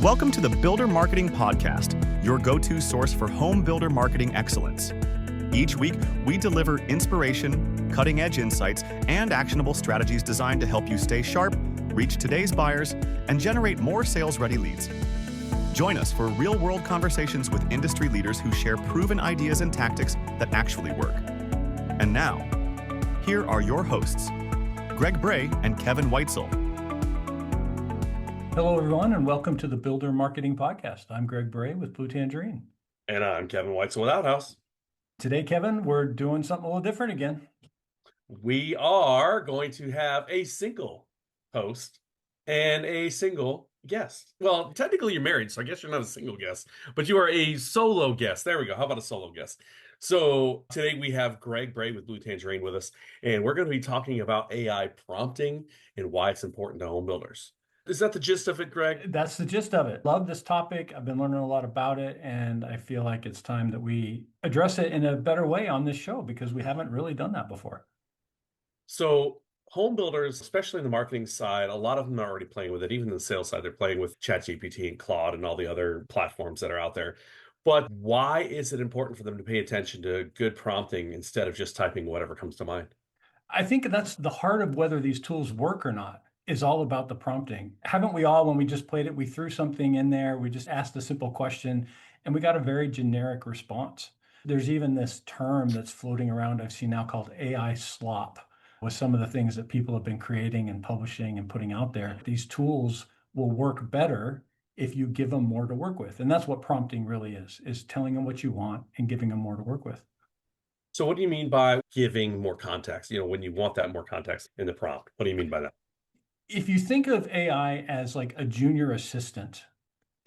Welcome to the Builder Marketing Podcast, your go-to source for home builder marketing excellence. Each week, we deliver inspiration, cutting-edge insights, and actionable strategies designed to help you stay sharp, reach today's buyers, and generate more sales-ready leads. Join us for real-world conversations with industry leaders who share proven ideas and tactics that actually work. And now, here are your hosts, Bray and Kevin Weitzel. Hello, everyone, and welcome to the Builder Marketing Podcast. I'm Bray with Blue Tangerine. And I'm Kevin Weitzel with Outhouse. Today, Kevin, we're doing something a little different again. We are going to have a single host and a single guest. Well, technically you're married, so I guess you're not a single guest, but you are a solo guest. There we go. How about a solo guest? So today we have Bray with Blue Tangerine with us, and we're going to be talking about AI prompting and why it's important to home builders. Is that the gist of it, Greg? That's the gist of it. Love this topic. I've been learning a lot about it, and I feel like it's time that we address it in a better way on this show because we haven't really done that before. So home builders, especially in the marketing side, a lot of them are already playing with it. Even in the sales side, they're playing with ChatGPT and Claude and all the other platforms that are out there. But why is it important for them to pay attention to good prompting instead of just typing whatever comes to mind? I think that's the heart of whether these tools work or not. Is all about the prompting. Haven't we all, when we just played it, we threw something in there, we just asked a simple question, and we got a very generic response. There's even this term that's floating around I've seen now called AI slop, with some of the things that people have been creating and publishing and putting out there. These tools will work better if you give them more to work with. And that's what prompting really is telling them what you want and giving them more to work with. So what do you mean by giving more context? When you want that more context in the prompt, what do you mean by that? If you think of AI as like a junior assistant,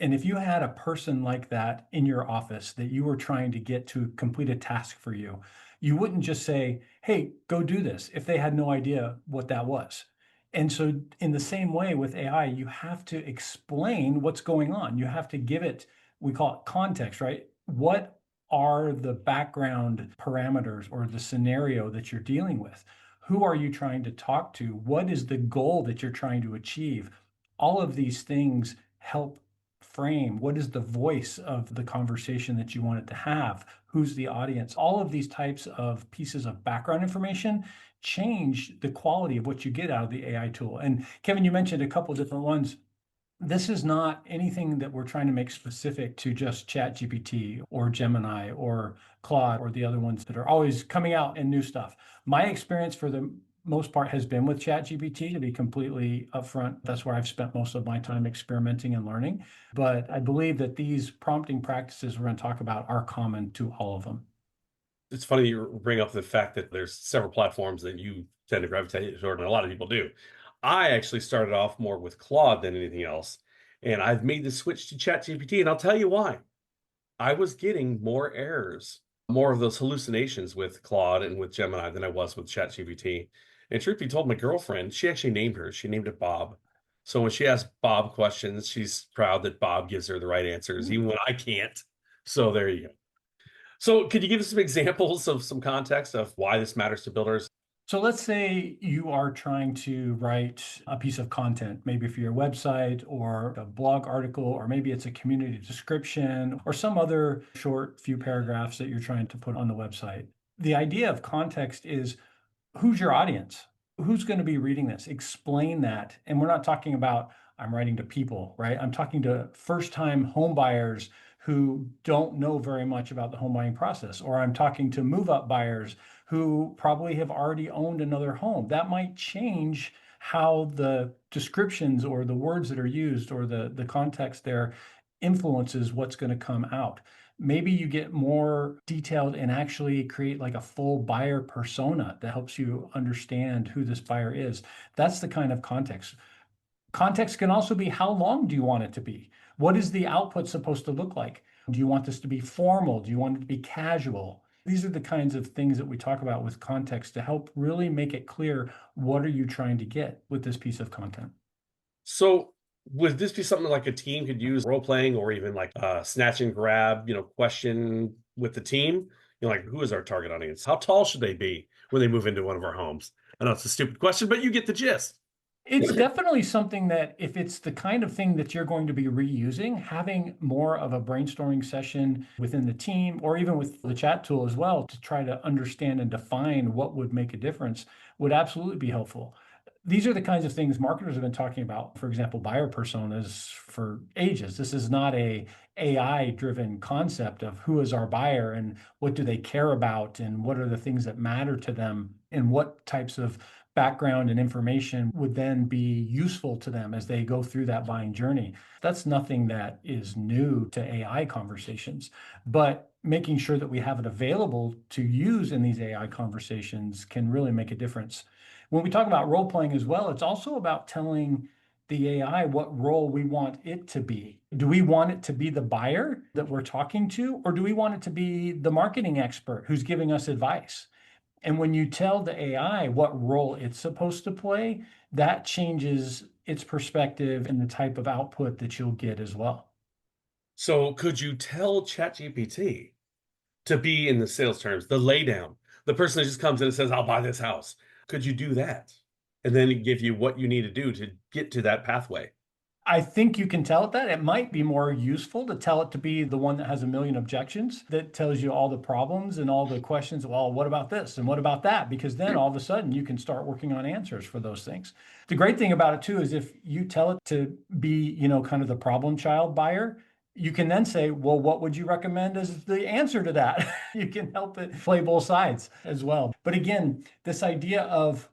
and if you had a person like that in your office that you were trying to get to complete a task for you, you wouldn't just say, hey, go do this, if they had no idea what that was. And so in the same way with AI, you have to explain what's going on. You have to give it, we call it context, right? What are the background parameters or the scenario that you're dealing with? Who are you trying to talk to? What is the goal that you're trying to achieve? All of these things help frame what is the voice of the conversation that you want it to have? Who's the audience? All of these types of pieces of background information change the quality of what you get out of the AI tool. And Kevin, you mentioned a couple of different ones. This is not anything that we're trying to make specific to just ChatGPT or Gemini or Claude or the other ones that are always coming out and new stuff. My experience for the most part has been with ChatGPT, to be completely upfront. That's where I've spent most of my time experimenting and learning. But I believe that these prompting practices we're going to talk about are common to all of them. It's funny you bring up the fact that there's several platforms that you tend to gravitate toward, and a lot of people do. I actually started off more with Claude than anything else, and I've made the switch to ChatGPT, and I'll tell you why. I was getting more errors, more of those hallucinations with Claude and with Gemini than I was with ChatGPT. And truth be told, my girlfriend, she actually named hers. She named it Bob. So when she asks Bob questions, she's proud that Bob gives her the right answers, even when I can't. So there you go. So could you give us some examples of some context of why this matters to builders? So let's say you are trying to write a piece of content, maybe for your website or a blog article, or maybe it's a community description or some other short few paragraphs that you're trying to put on the website. The idea of context is who's your audience? Who's going to be reading this? Explain that. And we're not talking about I'm writing to people, right? I'm talking to first-time home buyers who don't know very much about the home buying process, or I'm talking to move-up buyers who probably have already owned another home. That might change how the descriptions or the words that are used or the context there influences what's going to come out. Maybe you get more detailed and actually create like a full buyer persona that helps you understand who this buyer is. That's the kind of context. Context can also be how long do you want it to be? What is the output supposed to look like? Do you want this to be formal? Do you want it to be casual? These are the kinds of things that we talk about with context to help really make it clear what are you trying to get with this piece of content. So would this be something like a team could use role playing or even like a snatch and grab, question with the team? Like who is our target audience? How tall should they be when they move into one of our homes? I know it's a stupid question, but you get the gist. It's definitely something that if it's the kind of thing that you're going to be reusing, having more of a brainstorming session within the team or even with the chat tool as well to try to understand and define what would make a difference would absolutely be helpful. These are the kinds of things marketers have been talking about, for example, buyer personas for ages. This is not a AI driven concept of who is our buyer and what do they care about and what are the things that matter to them and what types of background and information would then be useful to them as they go through that buying journey. That's nothing that is new to AI conversations, but making sure that we have it available to use in these AI conversations can really make a difference. When we talk about role playing as well, it's also about telling the AI what role we want it to be. Do we want it to be the buyer that we're talking to, or do we want it to be the marketing expert who's giving us advice? And when you tell the AI what role it's supposed to play, that changes its perspective and the type of output that you'll get as well. So could you tell ChatGPT to be in the sales terms, the laydown, the person that just comes in and says, I'll buy this house? Could you do that? And then it give you what you need to do to get to that pathway? I think you can tell it that. It might be more useful to tell it to be the one that has a million objections, that tells you all the problems and all the questions. Well, what about this? And what about that? Because then all of a sudden you can start working on answers for those things. The great thing about it too is if you tell it to be, kind of the problem child buyer, you can then say, well, what would you recommend as the answer to that? You can help it play both sides as well. But again, this idea of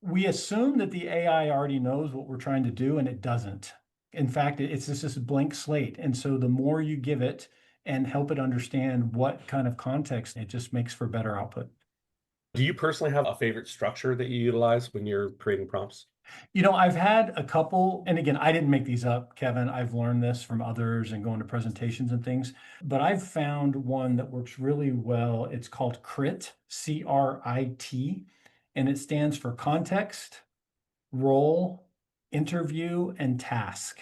we assume that the AI already knows what we're trying to do, and it doesn't. In fact, it's just this blank slate. And so the more you give it and help it understand what kind of context, it just makes for better output. Do you personally have a favorite structure that you utilize when you're creating prompts? I've had a couple, and again, I didn't make these up, Kevin. I've learned this from others and going to presentations and things, but I've found one that works really well. It's called CRIT, CRIT, and it stands for context, role, interview, and task.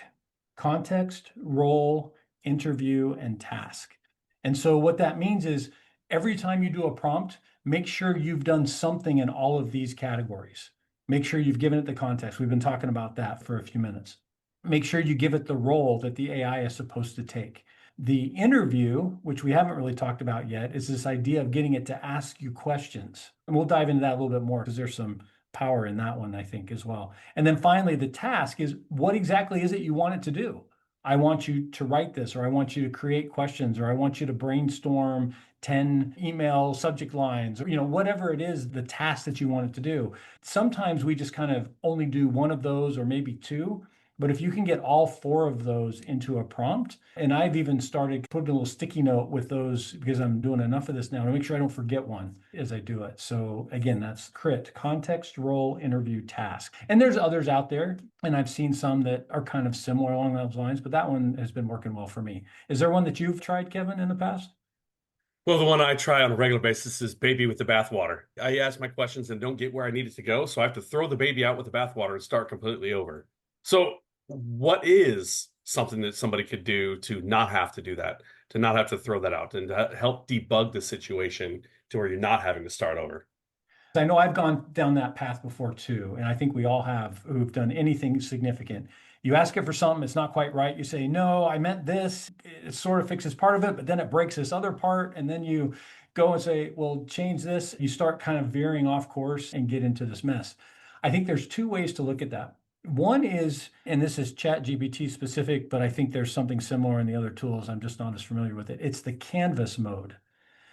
Context, role, interview, and task. And so what that means is every time you do a prompt, make sure you've done something in all of these categories. Make sure you've given it the context. We've been talking about that for a few minutes. Make sure you give it the role that the AI is supposed to take. The interview, which we haven't really talked about yet, is this idea of getting it to ask you questions. And we'll dive into that a little bit more because there's some power in that one, I think, as well. And then finally, the task is what exactly is it you want it to do? I want you to write this, or I want you to create questions, or I want you to brainstorm 10 email subject lines, or whatever it is, the task that you want it to do. Sometimes we just kind of only do one of those or maybe two. But if you can get all four of those into a prompt, and I've even started putting a little sticky note with those because I'm doing enough of this now to make sure I don't forget one as I do it. So again, that's CRIT, context, role, interview, task. And there's others out there, and I've seen some that are kind of similar along those lines, but that one has been working well for me. Is there one that you've tried, Kevin, in the past? Well, the one I try on a regular basis is baby with the bathwater. I ask my questions and don't get where I need it to go, so I have to throw the baby out with the bathwater and start completely over. So what is something that somebody could do to not have to do that, to not have to throw that out, and to help debug the situation to where you're not having to start over? I know I've gone down that path before too, and I think we all have who've done anything significant. You ask it for something, it's not quite right. You say, no, I meant this. It sort of fixes part of it, but then it breaks this other part. And then you go and say, well, change this. You start kind of veering off course and get into this mess. I think there's two ways to look at that. One is, and this is ChatGPT specific, but I think there's something similar in the other tools. I'm just not as familiar with it. It's the canvas mode.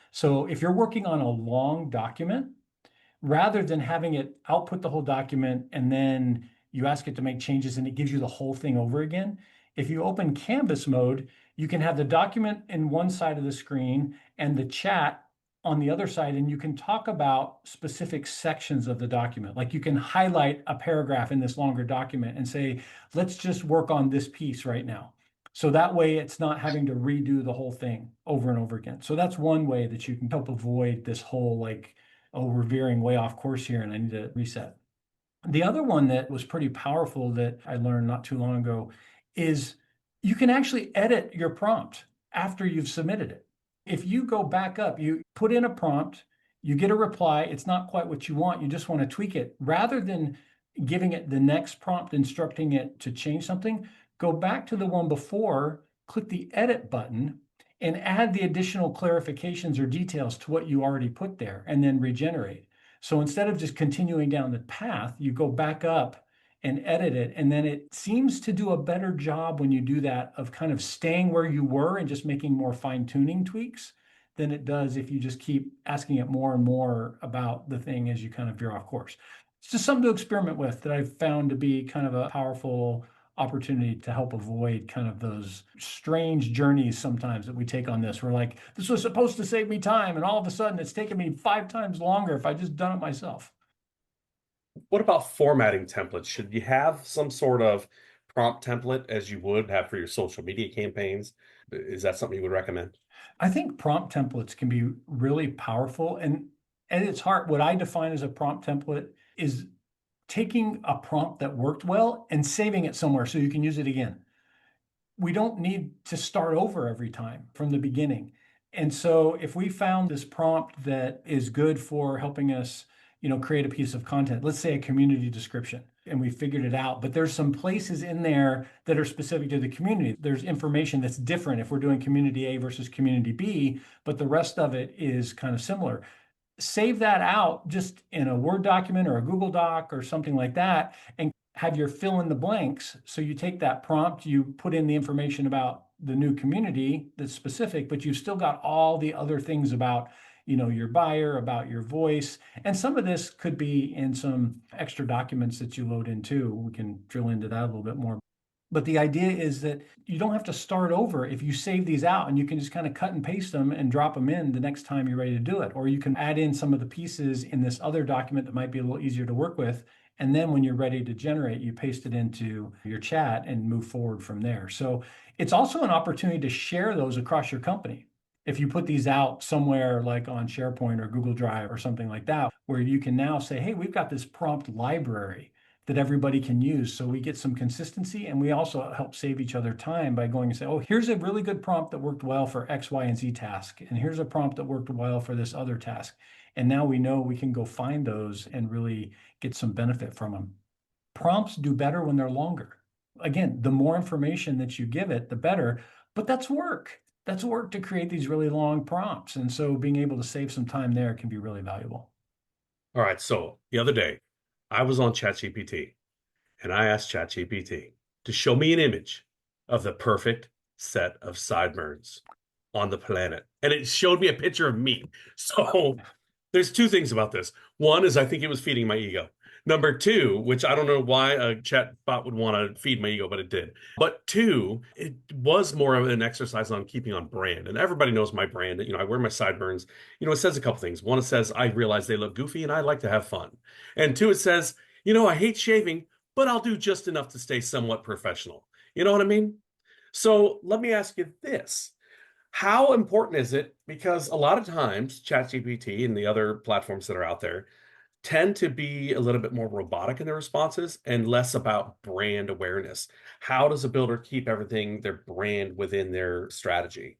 So if you're working on a long document, rather than having it output the whole document and then you ask it to make changes and it gives you the whole thing over again, if you open canvas mode, you can have the document in one side of the screen and the chat on the other side, and you can talk about specific sections of the document. Like you can highlight a paragraph in this longer document and say, let's just work on this piece right now. So that way it's not having to redo the whole thing over and over again. So that's one way that you can help avoid this whole oh, we're veering way off course here and I need to reset. The other one that was pretty powerful that I learned not too long ago is you can actually edit your prompt after you've submitted it. If you go back up, you put in a prompt, you get a reply, it's not quite what you want, you just want to tweak it. Rather than giving it the next prompt, instructing it to change something, go back to the one before, click the edit button, and add the additional clarifications or details to what you already put there, and then regenerate. So instead of just continuing down the path, you go back up and edit it. And then it seems to do a better job when you do that of kind of staying where you were and just making more fine-tuning tweaks than it does if you just keep asking it more and more about the thing as you kind of veer off course. It's just something to experiment with that I've found to be kind of a powerful opportunity to help avoid kind of those strange journeys sometimes that we take on this. We're like, this was supposed to save me time, and all of a sudden it's taken me 5 times longer if I just done it myself. What about formatting templates? Should you have some sort of prompt template as you would have for your social media campaigns? Is that something you would recommend? I think prompt templates can be really powerful. And at its heart, what I define as a prompt template is taking a prompt that worked well and saving it somewhere so you can use it again. We don't need to start over every time from the beginning. And so if we found this prompt that is good for helping us, create a piece of content, let's say a community description, and we figured it out, but there's some places in there that are specific to the community. There's information that's different if we're doing community A versus community B, but the rest of it is kind of similar. Save that out just in a Word document or a Google Doc or something like that, and have your fill in the blanks. So you take that prompt, you put in the information about the new community that's specific, but you've still got all the other things about, your buyer, about your voice. And some of this could be in some extra documents that you load in too. We can drill into that a little bit more. But the idea is that you don't have to start over if you save these out, and you can just kind of cut and paste them and drop them in the next time you're ready to do it. Or you can add in some of the pieces in this other document that might be a little easier to work with. And then when you're ready to generate, you paste it into your chat and move forward from there. So it's also an opportunity to share those across your company. If you put these out somewhere like on SharePoint or Google Drive or something like that, where you can now say, hey, we've got this prompt library that everybody can use. So we get some consistency, and we also help save each other time by going and say, oh, here's a really good prompt that worked well for X, Y, and Z task. And here's a prompt that worked well for this other task. And now we know we can go find those and really get some benefit from them. Prompts do better when they're longer. Again, the more information that you give it, the better, but that's work. That's work to create these really long prompts. And so being able to save some time there can be really valuable. All right. So the other day, I was on ChatGPT and I asked ChatGPT to show me an image of the perfect set of sideburns on the planet. And it showed me a picture of me. So there's 2 things about this. One is I think it was feeding my ego. Number 2, which I don't know why a chat bot would want to feed my ego, but it did. But 2, it was more of an exercise on keeping on brand. And everybody knows my brand. I wear my sideburns. It says a couple things. One, it says, I realize they look goofy and I like to have fun. And 2, it says, I hate shaving, but I'll do just enough to stay somewhat professional. You know what I mean? So let me ask you this. How important is it? Because a lot of times ChatGPT and the other platforms that are out there tend to be a little bit more robotic in their responses and less about brand awareness. How does a builder keep everything, their brand, within their strategy?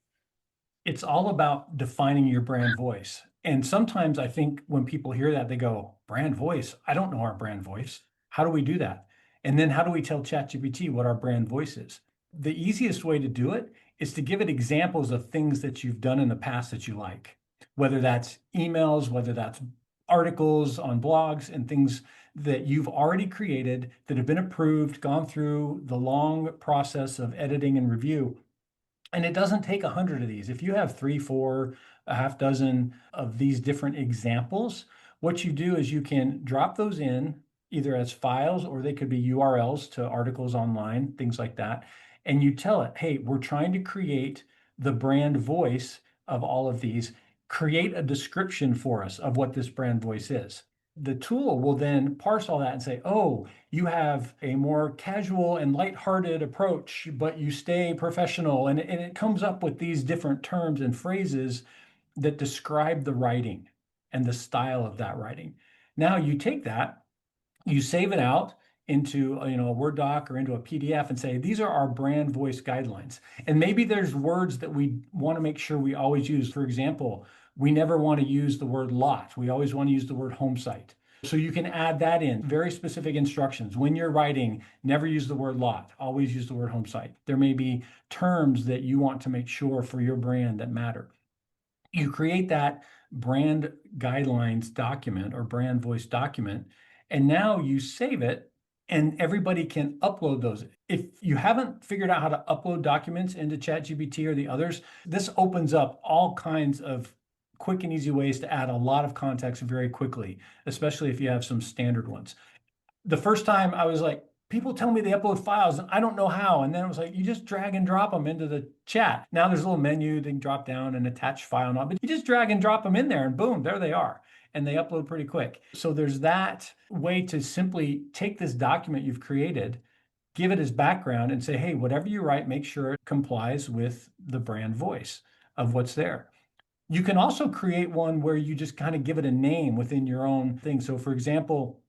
It's all about defining your brand voice. And sometimes I think when people hear that, they go, brand voice? I don't know our brand voice. How do we do that? And then how do we tell ChatGPT what our brand voice is? The easiest way to do it is to give it examples of things that you've done in the past that you like, whether that's emails, whether that's articles on blogs and things that you've already created that have been approved, gone through the long process of editing and review. And it doesn't take 100 of these. If you have 3, 4, a half dozen of these different examples, what you do is you can drop those in either as files, or they could be URLs to articles online, things like that. And you tell it, hey, we're trying to create the brand voice of all of these. Create a description for us of what this brand voice is. The tool will then parse all that and say, oh, you have a more casual and lighthearted approach, but you stay professional. And it comes up with these different terms and phrases that describe the writing and the style of that writing. Now you take that, you save it out into a Word doc or into a PDF and say, these are our brand voice guidelines. And maybe there's words that we want to make sure we always use. For example, we never want to use the word lot. We always want to use the word home site. So you can add that in, very specific instructions. When you're writing, never use the word lot, always use the word home site. There may be terms that you want to make sure for your brand that matter. You create that brand guidelines document or brand voice document, and now you save it and everybody can upload those. If you haven't figured out how to upload documents into ChatGPT or the others, this opens up all kinds of quick and easy ways to add a lot of context very quickly, especially if you have some standard ones. The first time I was like, people tell me they upload files and I don't know how. And then it was like, you just drag and drop them into the chat. Now there's a little menu, they can drop down and attach file, but you just drag and drop them in there and boom, there they are. And they upload pretty quick. So there's that way to simply take this document you've created, give it as background and say, hey, whatever you write, make sure it complies with the brand voice of what's there. You can also create one where you just kind of give it a name within your own thing. So for example,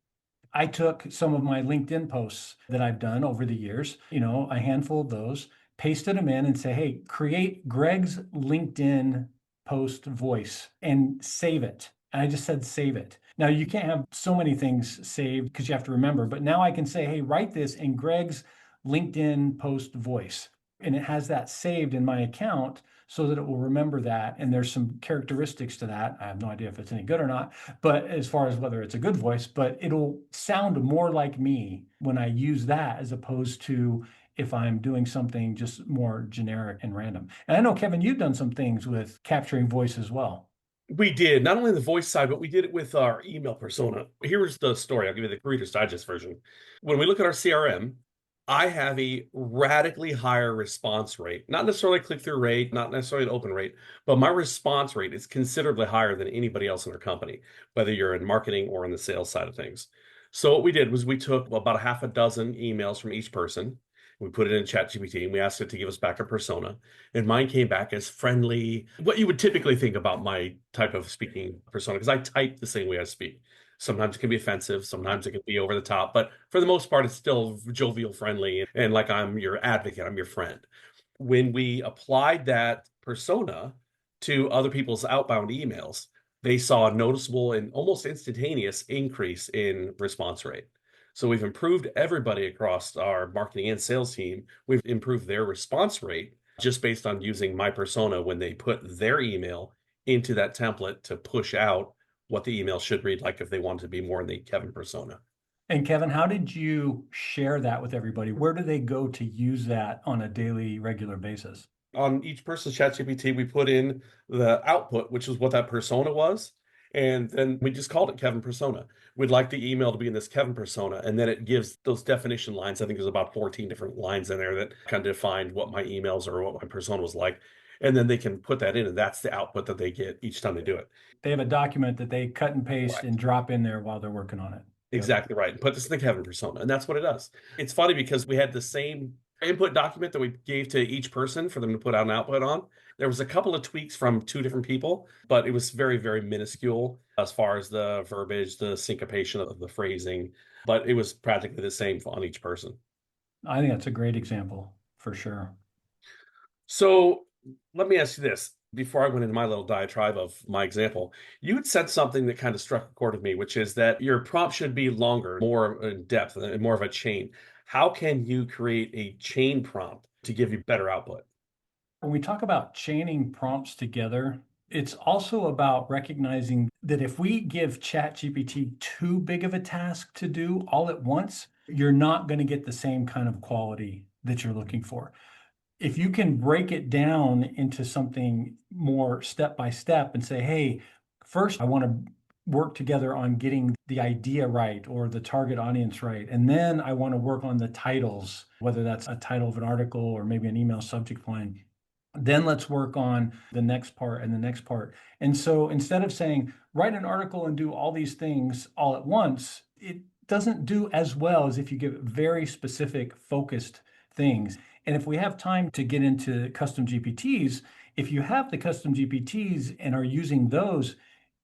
I took some of my LinkedIn posts that I've done over the years, a handful of those, pasted them in and say, hey, create Greg's LinkedIn post voice and save it. And I just said, save it. Now you can't have so many things saved because you have to remember, but now I can say, hey, write this in Greg's LinkedIn post voice. And it has that saved in my account so that it will remember that. And there's some characteristics to that. I have no idea if it's any good or not, but as far as whether it's a good voice, but it'll sound more like me when I use that as opposed to if I'm doing something just more generic and random. And I know, Kevin, you've done some things with capturing voice as well. We did, not only the voice side, but we did it with our email persona. Here's the story. I'll give you the Reader's Digest version. When we look at our CRM, I have a radically higher response rate, not necessarily click-through rate, not necessarily an open rate, but my response rate is considerably higher than anybody else in our company, whether you're in marketing or in the sales side of things. So what we did was we took about a half a dozen emails from each person. We put it in ChatGPT and we asked it to give us back a persona. And mine came back as friendly, what you would typically think about my type of speaking persona, because I type the same way I speak. Sometimes it can be offensive, sometimes it can be over the top, but for the most part, it's still jovial, friendly, and like I'm your advocate, I'm your friend. When we applied that persona to other people's outbound emails, they saw a noticeable and almost instantaneous increase in response rate. So we've improved everybody across our marketing and sales team. We've improved their response rate just based on using my persona when they put their email into that template to push out what the email should read like if they wanted to be more in the Kevin persona. And Kevin, how did you share that with everybody? Where do they go to use that on a daily, regular basis? On each person's ChatGPT, we put in the output, which is what that persona was. And then we just called it Kevin persona. We'd like the email to be in this Kevin persona. And then it gives those definition lines. I think there's about 14 different lines in there that kind of define what my emails or what my persona was like. And then they can put that in, and that's the output that they get each time they do it. They have a document that they cut and paste Right. and drop in there while they're working on it. Exactly right. And put this in the Kevin persona. And that's what it does. It's funny because we had the same input document that we gave to each person for them to put out an output on. There was a couple of tweaks from two different people, but it was very, very minuscule as far as the verbiage, the syncopation of the phrasing, but it was practically the same on each person. I think that's a great example for sure. So let me ask you this. Before I went into my little diatribe of my example, you had said something that kind of struck a chord with me, which is that your prompt should be longer, more in depth, and more of a chain. How can you create a chain prompt to give you better output? When we talk about chaining prompts together, it's also about recognizing that if we give ChatGPT too big of a task to do all at once, you're not going to get the same kind of quality that you're looking for. If you can break it down into something more step by step and say, hey, first I want to work together on getting the idea right or the target audience right. And then I want to work on the titles, whether that's a title of an article or maybe an email subject line. Then let's work on the next part and the next part. And so instead of saying, write an article and do all these things all at once, it doesn't do as well as if you give very specific, focused things. And if we have time to get into custom GPTs, if you have the custom GPTs and are using those,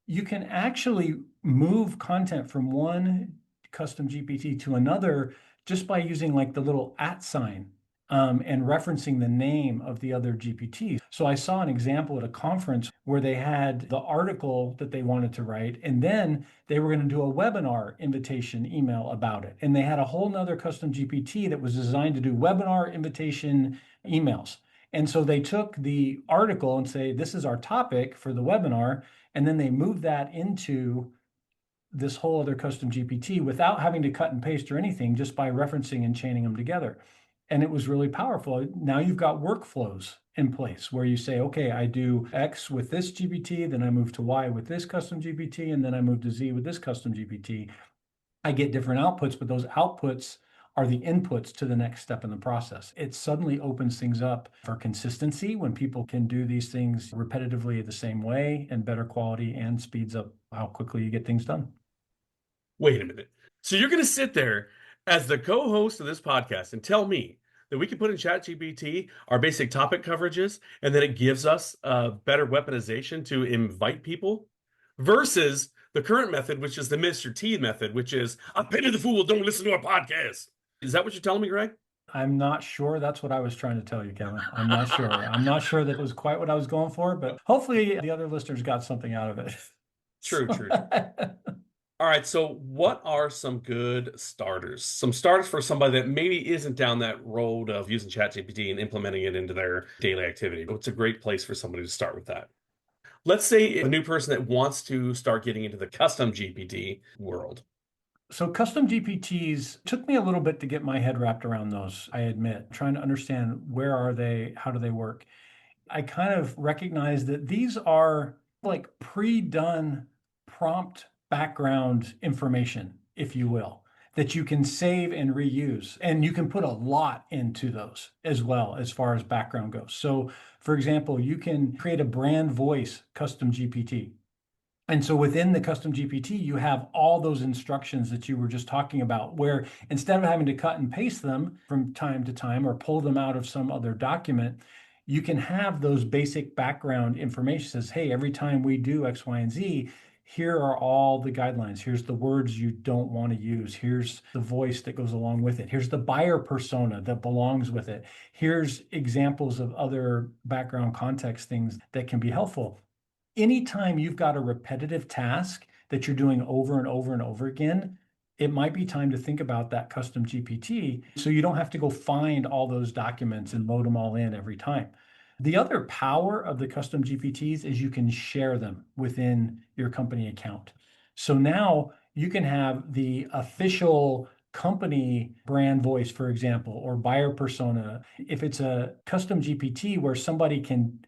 you can actually move content from one custom GPT to another just by using like the little @ sign. and referencing the name of the other GPT. So I saw an example at a conference where they had the article that they wanted to write, and then they were going to do a webinar invitation email about it. And they had a whole nother custom GPT that was designed to do webinar invitation emails. And so they took the article and say, this is our topic for the webinar. And then they moved that into this whole other custom GPT without having to cut and paste or anything, just by referencing and chaining them together. And it was really powerful. Now you've got workflows in place where you say, okay, I do X with this GPT, then I move to Y with this custom GPT, and then I move to Z with this custom GPT. I get different outputs, but those outputs are the inputs to the next step in the process. It suddenly opens things up for consistency when people can do these things repetitively the same way and better quality, and speeds up how quickly you get things done. Wait a minute. So you're going to sit there as the co-host of this podcast and tell me that we can put in ChatGPT our basic topic coverages and that it gives us better weaponization to invite people versus the current method, which is the Mr. T method, which is a pity the fool don't listen to our podcast. Is that what you're telling me, Greg? I'm not sure that's what I was trying to tell you, Kevin. I'm not sure. I'm not sure that was quite what I was going for, but hopefully the other listeners got something out of it. True. All right, so what are some good starters? Some starters for somebody that maybe isn't down that road of using ChatGPT and implementing it into their daily activity. What's a great place for somebody to start with that? Let's say a new person that wants to start getting into the custom GPT world. So custom GPTs took me a little bit to get my head wrapped around those, I admit, trying to understand where are they, how do they work. I kind of recognize that these are like pre-done prompt background information, if you will, that you can save and reuse. And you can put a lot into those as well as far as background goes. So for example, you can create a brand voice custom GPT. And so within the custom GPT, you have all those instructions that you were just talking about, where instead of having to cut and paste them from time to time or pull them out of some other document, you can have those basic background information. Says, hey, every time we do X, Y, and Z, here are all the guidelines. Here's the words you don't want to use. Here's the voice that goes along with it. Here's the buyer persona that belongs with it. Here's examples of other background context things that can be helpful. Anytime you've got a repetitive task that you're doing over and over and over again, it might be time to think about that custom GPT so you don't have to go find all those documents and load them all in every time. The other power of the custom GPTs is you can share them within your company account. So now you can have the official company brand voice, for example, or buyer persona. If it's a custom GPT where somebody can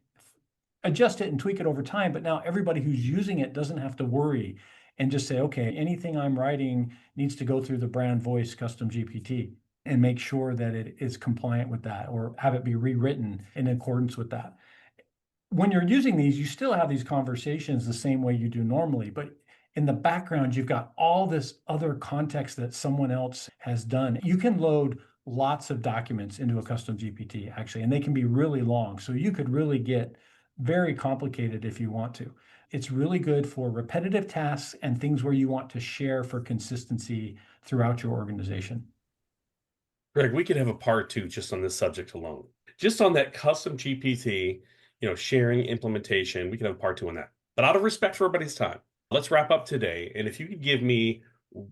adjust it and tweak it over time, but now everybody who's using it doesn't have to worry and just say, okay, anything I'm writing needs to go through the brand voice custom GPT and make sure that it is compliant with that, or have it be rewritten in accordance with that. When you're using these, you still have these conversations the same way you do normally, but in the background, you've got all this other context that someone else has done. You can load lots of documents into a custom GPT, actually, and they can be really long. So you could really get very complicated if you want to. It's really good for repetitive tasks and things where you want to share for consistency throughout your organization. Greg, we could have a part 2 just on this subject alone. Just on that custom GPT, sharing implementation, we could have a part 2 on that. But out of respect for everybody's time, let's wrap up today. And if you could give me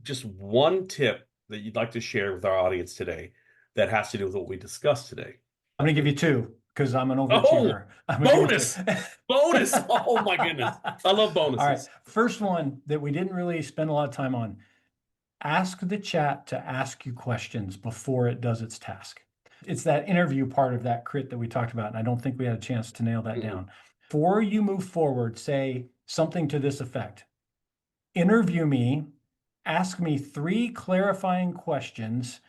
just one tip that you'd like to share with our audience today that has to do with what we discussed today. I'm going to give you 2. Because I'm an overachiever. Bonus! Bonus! Oh my goodness. I love bonuses. All right. First one that we didn't really spend a lot of time on. Ask the chat to ask you questions before it does its task. It's that interview part of that crit that we talked about, and I don't think we had a chance to nail that down. Before you move forward, say something to this effect. Interview me, ask me 3 clarifying questions,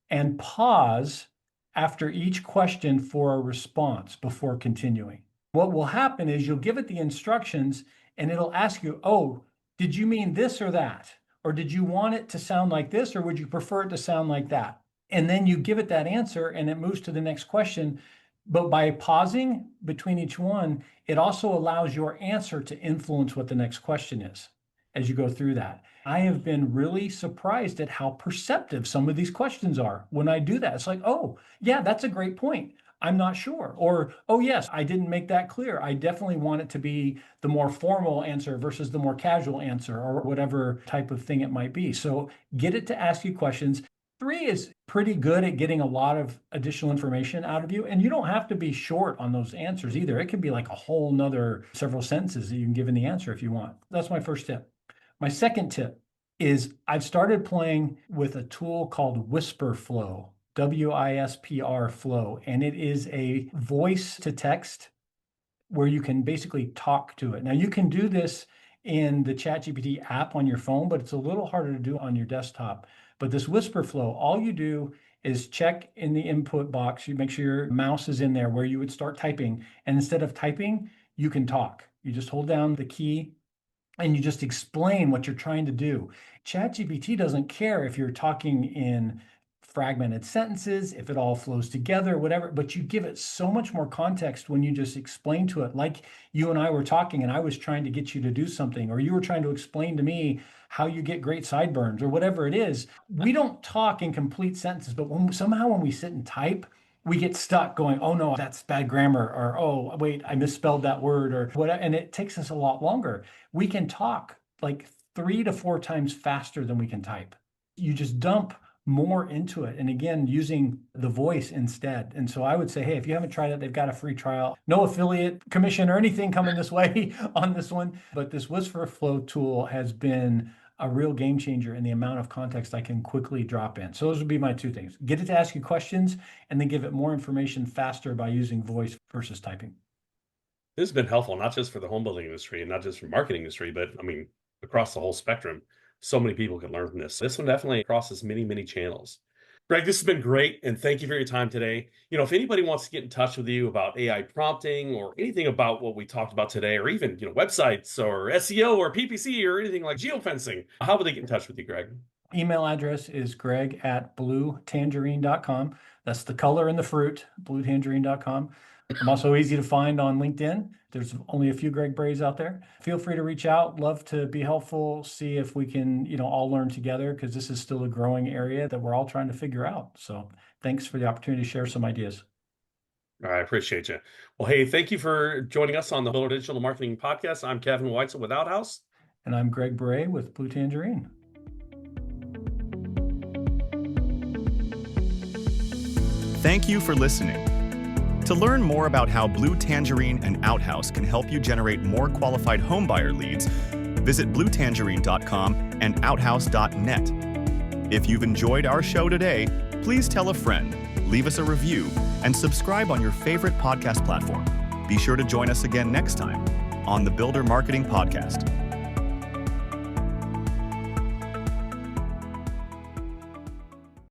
and pause after each question for a response before continuing. What will happen is you'll give it the instructions and it'll ask you, oh, did you mean this or that? Or did you want it to sound like this, or would you prefer it to sound like that? And then you give it that answer and it moves to the next question. But by pausing between each one, it also allows your answer to influence what the next question is. as you go through that. I have been really surprised at how perceptive some of these questions are. When I do that, it's like, oh, yeah, that's a great point. I'm not sure. Or, oh, yes, I didn't make that clear. I definitely want it to be the more formal answer versus the more casual answer, or whatever type of thing it might be. So get it to ask you questions. 3 is pretty good at getting a lot of additional information out of you. And you don't have to be short on those answers either. It could be like a whole nother several sentences that you can give in the answer if you want. That's my first tip. My second tip is I've started playing with a tool called Whisper Flow, WISPR Flow, and it is a voice to text where you can basically talk to it. Now, you can do this in the ChatGPT app on your phone, but it's a little harder to do on your desktop. But this Whisper Flow, all you do is check in the input box. You make sure your mouse is in there where you would start typing. And instead of typing, you can talk. You just hold down the key and you just explain what you're trying to do. ChatGPT doesn't care if you're talking in fragmented sentences, if it all flows together, whatever, but you give it so much more context when you just explain to it, like you and I were talking and I was trying to get you to do something, or you were trying to explain to me how you get great sideburns or whatever it is. We don't talk in complete sentences, but somehow when we sit and type, we get stuck going, oh no, that's bad grammar, or oh, wait, I misspelled that word, or whatever. And it takes us a lot longer. We can talk like 3 to 4 times faster than we can type. You just dump more into it. And again, using the voice instead. And so I would say, hey, if you haven't tried it, they've got a free trial. No affiliate commission or anything coming this way on this one. But this Whisper Flow tool has been a real game changer in the amount of context I can quickly drop in. So those would be my 2 things. Get it to ask you questions and then give it more information faster by using voice versus typing. This has been helpful, not just for the home building industry and not just for the marketing industry, but I mean, across the whole spectrum. So many people can learn from this. This one definitely crosses many, many channels. Greg, this has been great. And thank you for your time today. If anybody wants to get in touch with you about AI prompting or anything about what we talked about today, or even, websites or SEO or PPC or anything like geofencing, how would they get in touch with you, Greg? Email address is greg@bluetangerine.com. That's the color in the fruit, bluetangerine.com. I'm also easy to find on LinkedIn. There's only a few Greg Brays out there. Feel free to reach out. Love to be helpful, see if we can, all learn together, because this is still a growing area that we're all trying to figure out. So thanks for the opportunity to share some ideas. I appreciate you. Well, hey, thank you for joining us on the Builder Digital Marketing Podcast. I'm Kevin Weitzel with Outhouse. And I'm Greg Bray with Blue Tangerine. Thank you for listening. To learn more about how Blue Tangerine and Outhouse can help you generate more qualified homebuyer leads, visit bluetangerine.com and outhouse.net. If you've enjoyed our show today, please tell a friend, leave us a review, and subscribe on your favorite podcast platform. Be sure to join us again next time on the Builder Marketing Podcast.